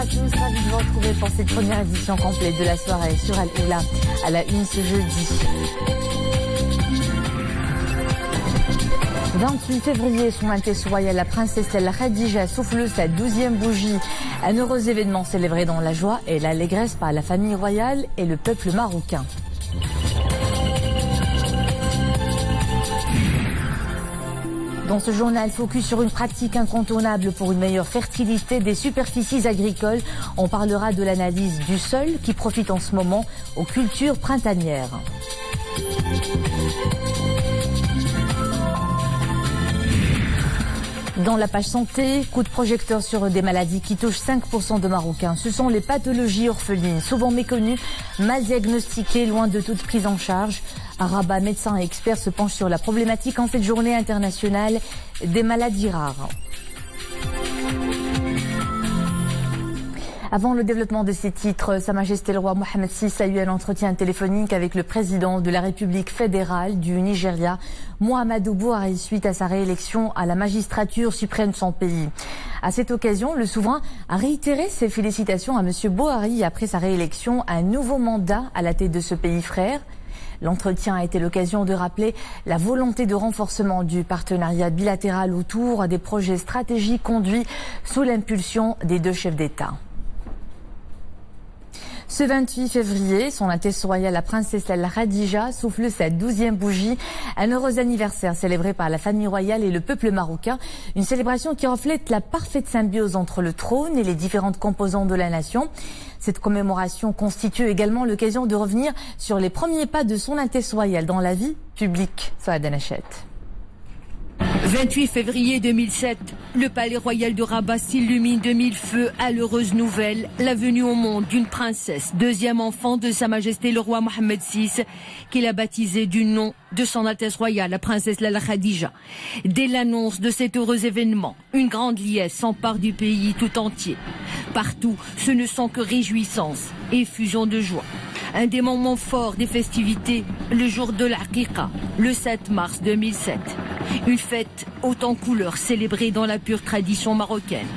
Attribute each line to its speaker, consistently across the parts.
Speaker 1: à tous, ravi de vous retrouver pour cette première édition complète de la soirée sur Al-Oula à la une ce jeudi. 28 février, Son Altesse Royale, la princesse El Khadija souffle sa 12e bougie. Un heureux événement célébré dans la joie et l'allégresse par la famille royale et le peuple marocain. Dans ce journal, focus sur une pratique incontournable pour une meilleure fertilité des superficies agricoles. On parlera de l'analyse du sol qui profite en ce moment aux cultures printanières. Dans la page santé, coup de projecteur sur des maladies qui touchent 5% de Marocains. Ce sont les pathologies orphelines, souvent méconnues, mal diagnostiquées, loin de toute prise en charge. À Rabat, médecins et experts se penchent sur la problématique en cette journée internationale des maladies rares. Avant le développement de ces titres, Sa Majesté le roi Mohammed VI a eu un entretien téléphonique avec le président de la République fédérale du Nigeria, Muhammadu Buhari, suite à sa réélection à la magistrature suprême de son pays. À cette occasion, le souverain a réitéré ses félicitations à M. Buhari après sa réélection à un nouveau mandat à la tête de ce pays frère. L'entretien a été l'occasion de rappeler la volonté de renforcement du partenariat bilatéral autour des projets stratégiques conduits sous l'impulsion des deux chefs d'État. Ce 28 février, Son Altesse Royale, la princesse El Khadija, souffle sa 12e bougie. Un heureux anniversaire célébré par la famille royale et le peuple marocain. Une célébration qui reflète la parfaite symbiose entre le trône et les différentes composantes de la nation. Cette commémoration constitue également l'occasion de revenir sur les premiers pas de Son Altesse Royale dans la vie publique. Saad Anachet.
Speaker 2: 28 février 2007, le palais royal de Rabat s'illumine de mille feux à l'heureuse nouvelle, la venue au monde d'une princesse, deuxième enfant de Sa Majesté le roi Mohammed VI, qu'il a baptisé du nom de Son Altesse Royale, la princesse El Khadija. Dès l'annonce de cet heureux événement, une grande liesse s'empare du pays tout entier. Partout, ce ne sont que réjouissances et effusions de joie. Un des moments forts des festivités, le jour de l'Aqiqa, le 7 mars 2007. Une fête haute en couleurs célébrée dans la pure tradition marocaine.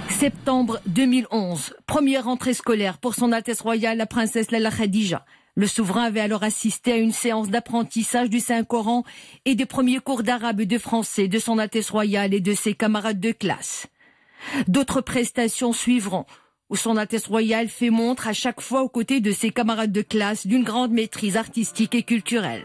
Speaker 2: Septembre 2011, première rentrée scolaire pour Son Altesse Royale, la princesse El Khadija. Le souverain avait alors assisté à une séance d'apprentissage du Saint-Coran et des premiers cours d'arabe et de français de Son Altesse Royale et de ses camarades de classe. D'autres prestations suivront, où Son Altesse Royale fait montre à chaque fois aux côtés de ses camarades de classe d'une grande maîtrise artistique et culturelle.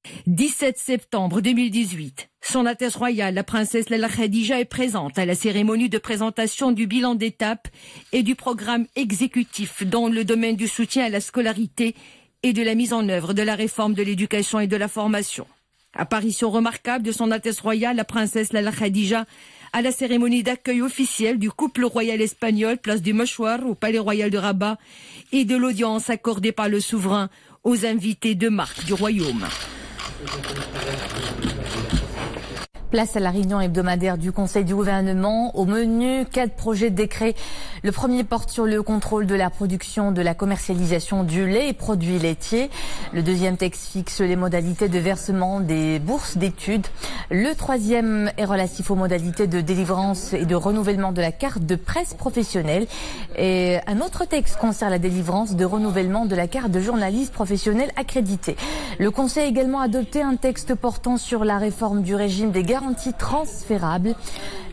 Speaker 2: « 17 septembre 2018, Son Altesse Royale, la princesse El Khadija est présente à la cérémonie de présentation du bilan d'étape et du programme exécutif dans le domaine du soutien à la scolarité et de la mise en œuvre de la réforme de l'éducation et de la formation. Apparition remarquable de Son Altesse Royale, la princesse El Khadija, à la cérémonie d'accueil officiel du couple royal espagnol, place du Mouchoir, au Palais Royal de Rabat, et de l'audience accordée par le souverain aux invités de marque du royaume.
Speaker 1: Place à la réunion hebdomadaire du Conseil du gouvernement. Au menu, 4 projets de décret. Le premier porte sur le contrôle de la production, de la commercialisation du lait et produits laitiers. Le deuxième texte fixe les modalités de versement des bourses d'études. Le troisième est relatif aux modalités de délivrance et de renouvellement de la carte de presse professionnelle. Et un autre texte concerne la délivrance de renouvellement de la carte de journaliste professionnel accrédité. Le Conseil a également adopté un texte portant sur la réforme du régime des garanties transférables.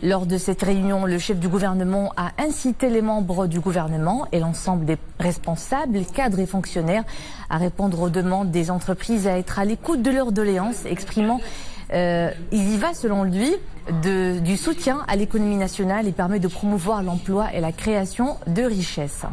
Speaker 1: Lors de cette réunion, le chef du gouvernement a incité les membres du gouvernement et l'ensemble des responsables, cadres et fonctionnaires à répondre aux demandes des entreprises, à être à l'écoute de leurs doléances, exprimant il y va selon lui du soutien à l'économie nationale et permet de promouvoir l'emploi et la création de richesses.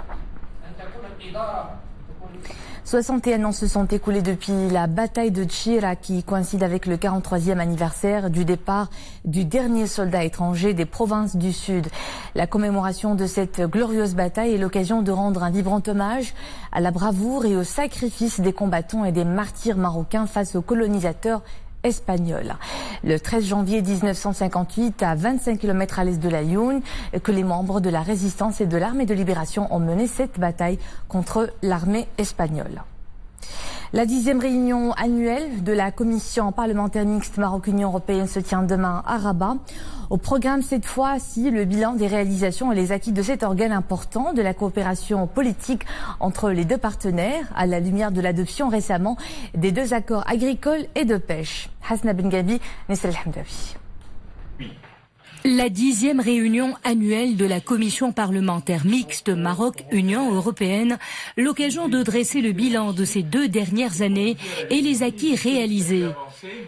Speaker 1: 61 ans se sont écoulés depuis la bataille de Tchira qui coïncide avec le 43e anniversaire du départ du dernier soldat étranger des provinces du Sud. La commémoration de cette glorieuse bataille est l'occasion de rendre un vibrant hommage à la bravoure et au sacrifice des combattants et des martyrs marocains face aux colonisateurs espagnols. Le 13 janvier 1958, à 25 km à l'est de la Lioune, que les membres de la résistance et de l'armée de libération ont mené cette bataille contre l'armée espagnole. La 10e réunion annuelle de la commission parlementaire mixte Maroc-Union européenne se tient demain à Rabat. Au programme cette fois-ci, le bilan des réalisations et les acquis de cet organe important de la coopération politique entre les deux partenaires à la lumière de l'adoption récemment des 2 accords agricoles et de pêche. Hasna Bengabi, Nessel Hamdawi.
Speaker 2: La 10e réunion annuelle de la commission parlementaire mixte Maroc-Union européenne, l'occasion de dresser le bilan de ces 2 dernières années et les acquis réalisés.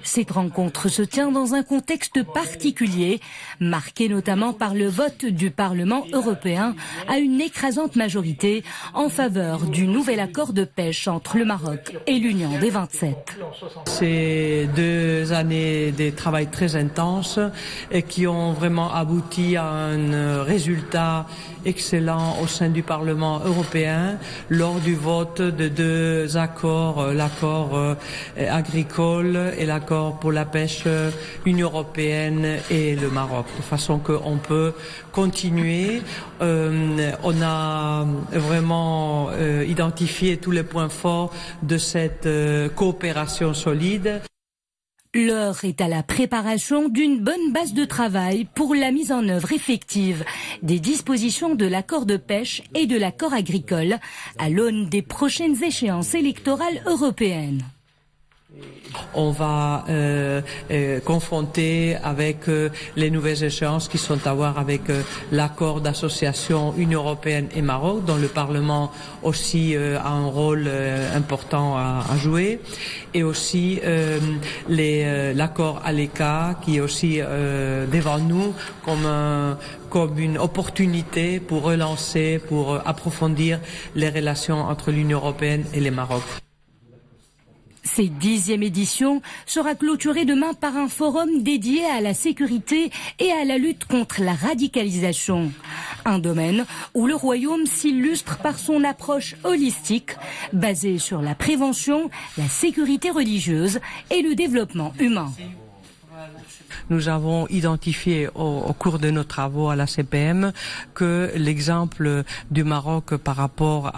Speaker 2: Cette rencontre se tient dans un contexte particulier, marqué notamment par le vote du Parlement européen à une écrasante majorité en faveur du nouvel accord de pêche entre le Maroc et l'Union des 27.
Speaker 3: C'est 2 années de travail très intense et qui ont vraiment abouti à un résultat excellent au sein du Parlement européen lors du vote de 2 accords, l'accord agricole et l'accord pour la pêche Union européenne et le Maroc, de façon qu'on peut continuer. On a vraiment identifié tous les points forts de cette coopération solide.
Speaker 2: L'heure est à la préparation d'une bonne base de travail pour la mise en œuvre effective des dispositions de l'accord de pêche et de l'accord agricole à l'aune des prochaines échéances électorales européennes.
Speaker 3: On va confronter avec les nouvelles échéances qui sont à voir avec l'accord d'association Union européenne et Maroc, dont le Parlement aussi a un rôle important à jouer, et aussi l'accord ALECA qui est aussi devant nous comme une opportunité pour relancer, pour approfondir les relations entre l'Union européenne et le Maroc.
Speaker 2: Cette 10e édition sera clôturée demain par un forum dédié à la sécurité et à la lutte contre la radicalisation. Un domaine où le Royaume s'illustre par son approche holistique, basée sur la prévention, la sécurité religieuse et le développement humain.
Speaker 3: Nous avons identifié au cours de nos travaux à la CPM que l'exemple du Maroc par rapport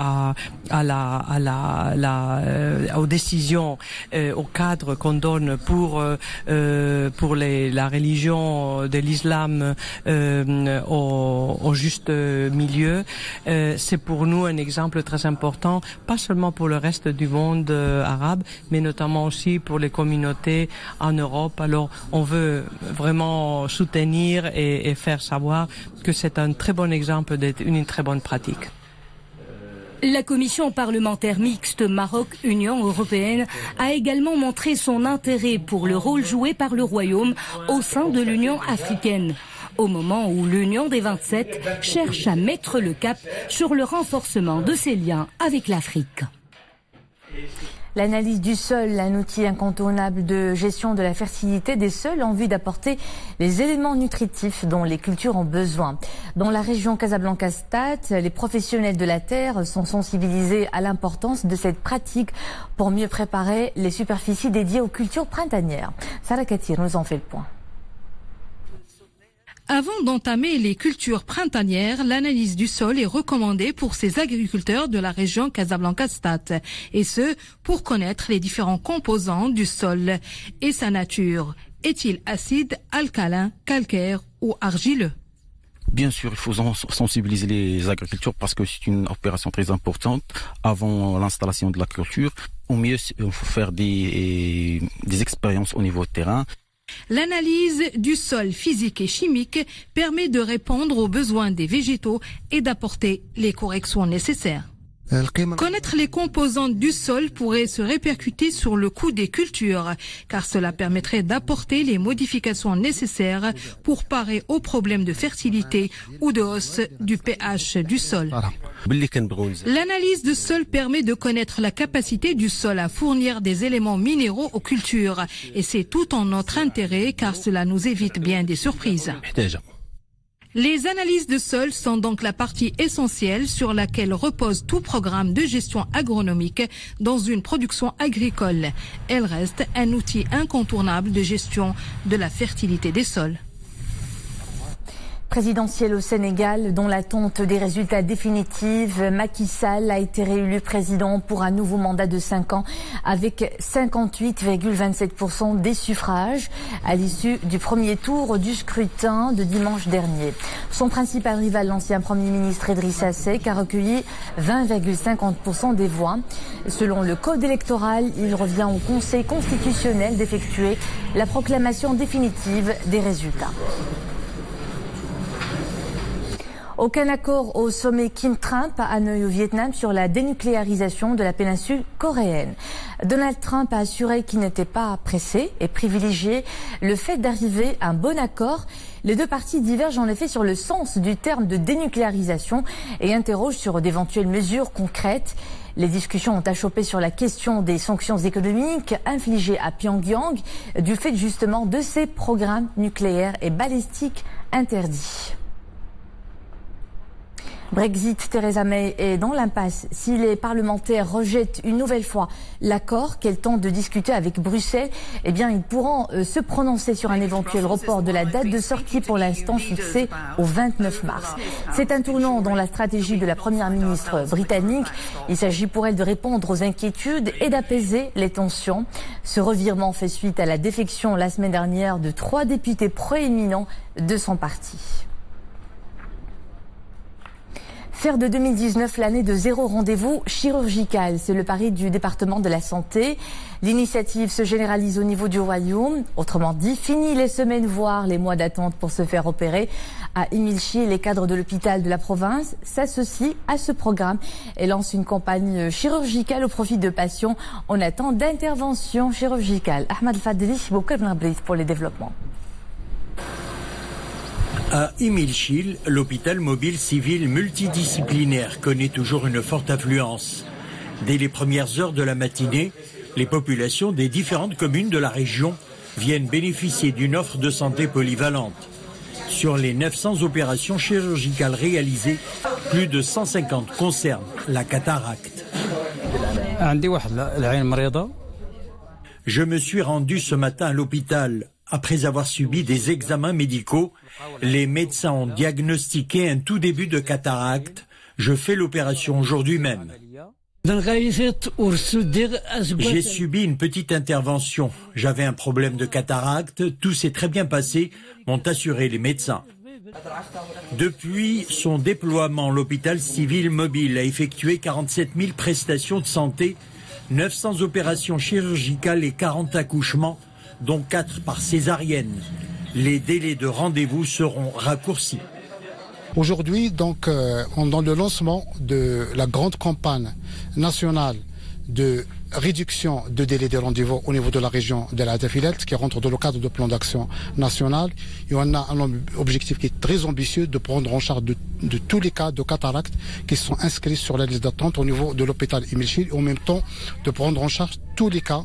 Speaker 3: aux décisions, au cadre qu'on donne pour la religion de l'islam au juste milieu, c'est pour nous un exemple très important, pas seulement pour le reste du monde arabe, mais notamment aussi pour les communautés en Europe. Alors on veut vraiment soutenir et faire savoir que c'est un très bon exemple d'une très bonne pratique.
Speaker 2: La commission parlementaire mixte Maroc-Union européenne a également montré son intérêt pour le rôle joué par le Royaume au sein de l'Union africaine, au moment où l'Union des 27 cherche à mettre le cap sur le renforcement de ses liens avec l'Afrique.
Speaker 1: L'analyse du sol, un outil incontournable de gestion de la fertilité des sols en vue d'apporter les éléments nutritifs dont les cultures ont besoin. Dans la région Casablanca-Stade, les professionnels de la terre sont sensibilisés à l'importance de cette pratique pour mieux préparer les superficies dédiées aux cultures printanières. Sarah Katir nous en fait le point.
Speaker 4: Avant d'entamer les cultures printanières, l'analyse du sol est recommandée pour ces agriculteurs de la région Casablanca-Stade, et ce, pour connaître les différents composants du sol et sa nature. Est-il acide, alcalin, calcaire ou argileux?
Speaker 5: Bien sûr, il faut sensibiliser les agriculteurs parce que c'est une opération très importante avant l'installation de la culture. Au mieux, il faut faire des expériences au niveau terrain.
Speaker 4: L'analyse du sol physique et chimique permet de répondre aux besoins des végétaux et d'apporter les corrections nécessaires. Connaître les composants du sol pourrait se répercuter sur le coût des cultures, car cela permettrait d'apporter les modifications nécessaires pour parer aux problèmes de fertilité ou de hausse du pH du sol. L'analyse de sol permet de connaître la capacité du sol à fournir des éléments minéraux aux cultures. Et c'est tout en notre intérêt car cela nous évite bien des surprises. Les analyses de sol sont donc la partie essentielle sur laquelle repose tout programme de gestion agronomique dans une production agricole. Elle reste un outil incontournable de gestion de la fertilité des sols.
Speaker 1: Présidentielle au Sénégal, dont l'attente des résultats définitifs, Macky Sall a été réélu président pour un nouveau mandat de 5 ans avec 58,27% des suffrages à l'issue du premier tour du scrutin de dimanche dernier. Son principal rival, l'ancien Premier ministre Idrissa Seck, a recueilli 20,50% des voix. Selon le code électoral, il revient au Conseil constitutionnel d'effectuer la proclamation définitive des résultats. Aucun accord au sommet Kim-Trump à Hanoï au Vietnam sur la dénucléarisation de la péninsule coréenne. Donald Trump a assuré qu'il n'était pas pressé et privilégié le fait d'arriver à un bon accord. Les deux parties divergent en effet sur le sens du terme de dénucléarisation et interrogent sur d'éventuelles mesures concrètes. Les discussions ont achoppé sur la question des sanctions économiques infligées à Pyongyang du fait justement de ses programmes nucléaires et balistiques interdits. Brexit, Theresa May est dans l'impasse. Si les parlementaires rejettent une nouvelle fois l'accord qu'elle tente de discuter avec Bruxelles, eh bien, ils pourront se prononcer sur un éventuel report de la date de sortie pour l'instant fixée au 29 mars. C'est un tournant dans la stratégie de la première ministre britannique. Il s'agit pour elle de répondre aux inquiétudes et d'apaiser les tensions. Ce revirement fait suite à la défection la semaine dernière de 3 députés proéminents de son parti. Faire de 2019 l'année de zéro rendez-vous chirurgical, c'est le pari du département de la santé. L'initiative se généralise au niveau du royaume. Autrement dit, fini les semaines, voire les mois d'attente pour se faire opérer. À Imilchi, les cadres de l'hôpital de la province s'associent à ce programme et lancent une campagne chirurgicale au profit de patients en attente d'intervention chirurgicale. Ahmed Fadli, pour les développements.
Speaker 6: À Imilchil, l'hôpital mobile civil multidisciplinaire connaît toujours une forte affluence. Dès les premières heures de la matinée, les populations des différentes communes de la région viennent bénéficier d'une offre de santé polyvalente. Sur les 900 opérations chirurgicales réalisées, plus de 150 concernent la cataracte. Je me suis rendu ce matin à l'hôpital. Après avoir subi des examens médicaux, les médecins ont diagnostiqué un tout début de cataracte. Je fais l'opération aujourd'hui même. J'ai subi une petite intervention. J'avais un problème de cataracte. Tout s'est très bien passé, m'ont assuré les médecins. Depuis son déploiement, l'hôpital civil mobile a effectué 47 000 prestations de santé, 900 opérations chirurgicales et 40 accouchements, dont 4 par césarienne. Les délais de rendez-vous seront raccourcis.
Speaker 7: Aujourd'hui, donc, on est dans le lancement de la grande campagne nationale de réduction de délais de rendez-vous au niveau de la région de la Tafilette, qui rentre dans le cadre du plan d'action national. Et on a un objectif qui est très ambitieux de prendre en charge de tous les cas de cataracte qui sont inscrits sur la liste d'attente au niveau de l'hôpital Imilchil, et en même temps de prendre en charge tous les cas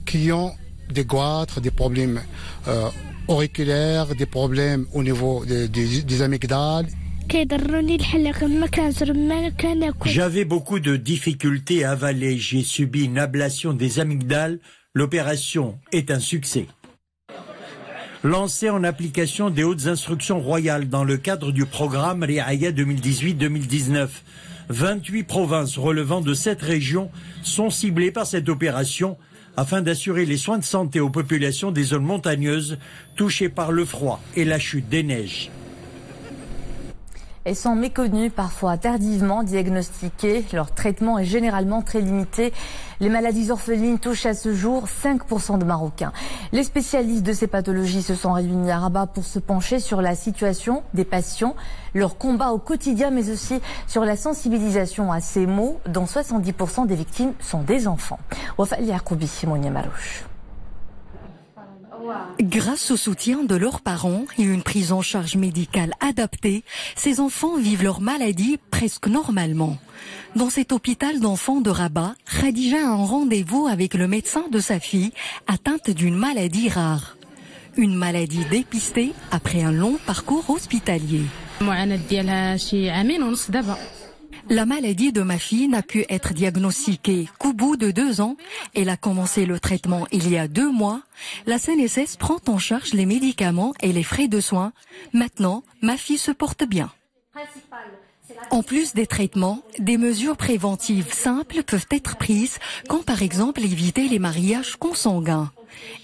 Speaker 7: qui ont des goitres, des problèmes auriculaires, des problèmes au niveau des amygdales.
Speaker 6: J'avais beaucoup de difficultés à avaler. J'ai subi une ablation des amygdales. L'opération est un succès. Lancée en application des hautes instructions royales dans le cadre du programme Riaya 2018-2019, 28 provinces relevant de 7 régions sont ciblées par cette opération afin d'assurer les soins de santé aux populations des zones montagneuses touchées par le froid et la chute des neiges.
Speaker 1: Elles sont méconnues, parfois tardivement diagnostiquées. Leur traitement est généralement très limité. Les maladies orphelines touchent à ce jour 5% de Marocains. Les spécialistes de ces pathologies se sont réunis à Rabat pour se pencher sur la situation des patients, leur combat au quotidien, mais aussi sur la sensibilisation à ces maux, dont 70% des victimes sont des enfants. Wafali Yacoubi, Monia Marouche.
Speaker 8: Grâce au soutien de leurs parents et une prise en charge médicale adaptée, ces enfants vivent leur maladie presque normalement. Dans cet hôpital d'enfants de Rabat, Khadija a un rendez-vous avec le médecin de sa fille atteinte d'une maladie rare. Une maladie dépistée après un long parcours hospitalier. La maladie de ma fille n'a pu être diagnostiquée qu'au bout de 2 ans. Elle a commencé le traitement il y a 2 mois. La CNSS prend en charge les médicaments et les frais de soins. Maintenant, ma fille se porte bien. En plus des traitements, des mesures préventives simples peuvent être prises, comme par exemple éviter les mariages consanguins.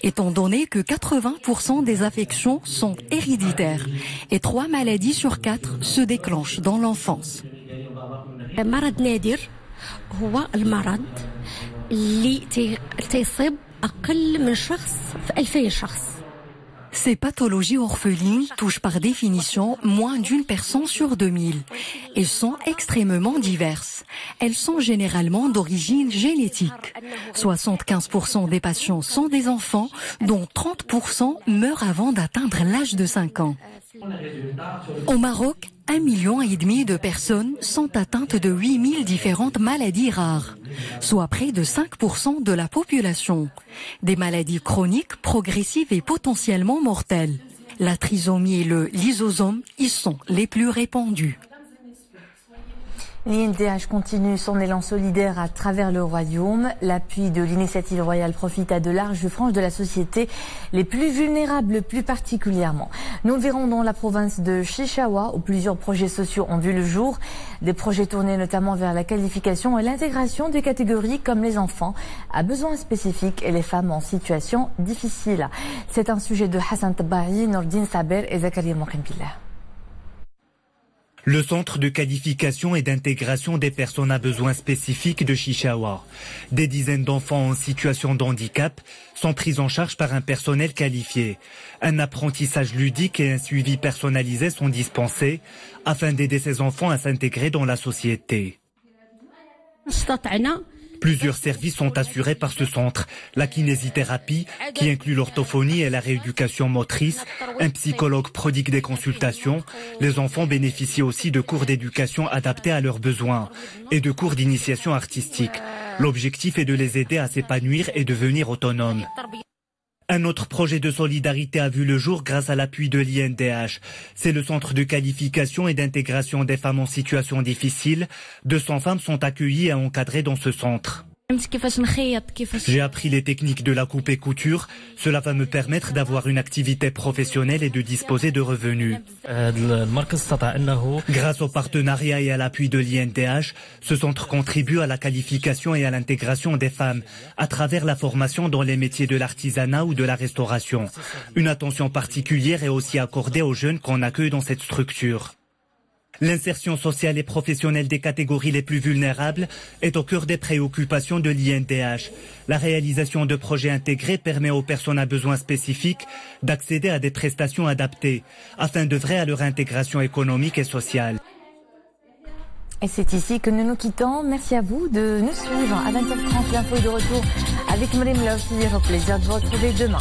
Speaker 8: Étant donné que 80% des affections sont héréditaires et 3 maladies sur 4 se déclenchent dans l'enfance.
Speaker 9: مرض نادر هو المرض اللي تصيب أقل من شخص في 2000 شخص.
Speaker 8: Ces pathologies orphelines touchent par définition moins d'une personne sur 2000. Elles sont extrêmement diverses. Elles sont généralement d'origine génétique. 75% des patients sont des enfants, dont 30% meurent avant d'atteindre l'âge de 5 ans. Au Maroc, 1,5 million de personnes sont atteintes de 8000 différentes maladies rares, soit près de 5% de la population. Des maladies chroniques, progressives et potentiellement mortelles. La trisomie et le lysosome y sont les plus répandus.
Speaker 1: L'INDH continue son élan solidaire à travers le royaume. L'appui de l'initiative royale profite à de larges franges de la société, les plus vulnérables plus particulièrement. Nous le verrons dans la province de Chichaoua, où plusieurs projets sociaux ont vu le jour. Des projets tournés notamment vers la qualification et l'intégration des catégories comme les enfants à besoins spécifiques et les femmes en situation difficile. C'est un sujet de Hassan Tabahi, Nordine Saber et Zakaria Mokhimpillah.
Speaker 10: Le centre de qualification et d'intégration des personnes à besoins spécifiques de Chichaoua. Des dizaines d'enfants en situation de handicap sont pris en charge par un personnel qualifié. Un apprentissage ludique et un suivi personnalisé sont dispensés afin d'aider ces enfants à s'intégrer dans la société. Plusieurs services sont assurés par ce centre. La kinésithérapie, qui inclut l'orthophonie et la rééducation motrice, un psychologue prodigue des consultations. Les enfants bénéficient aussi de cours d'éducation adaptés à leurs besoins et de cours d'initiation artistique. L'objectif est de les aider à s'épanouir et devenir autonomes. Un autre projet de solidarité a vu le jour grâce à l'appui de l'INDH. C'est le centre de qualification et d'intégration des femmes en situation difficile. 200 femmes sont accueillies et encadrées dans ce centre. J'ai appris les techniques de la coupe et couture. Cela va me permettre d'avoir une activité professionnelle et de disposer de revenus. Grâce au partenariat et à l'appui de l'INDH, ce centre contribue à la qualification et à l'intégration des femmes à travers la formation dans les métiers de l'artisanat ou de la restauration. Une attention particulière est aussi accordée aux jeunes qu'on accueille dans cette structure. L'insertion sociale et professionnelle des catégories les plus vulnérables est au cœur des préoccupations de l'INDH. La réalisation de projets intégrés permet aux personnes à besoins spécifiques d'accéder à des prestations adaptées afin d'œuvrer à leur intégration économique et sociale.
Speaker 1: Et c'est ici que nous nous quittons. Merci à vous de nous suivre. À 20h30, l'info est de retour avec Marim Laofi. Au plaisir de vous retrouver demain.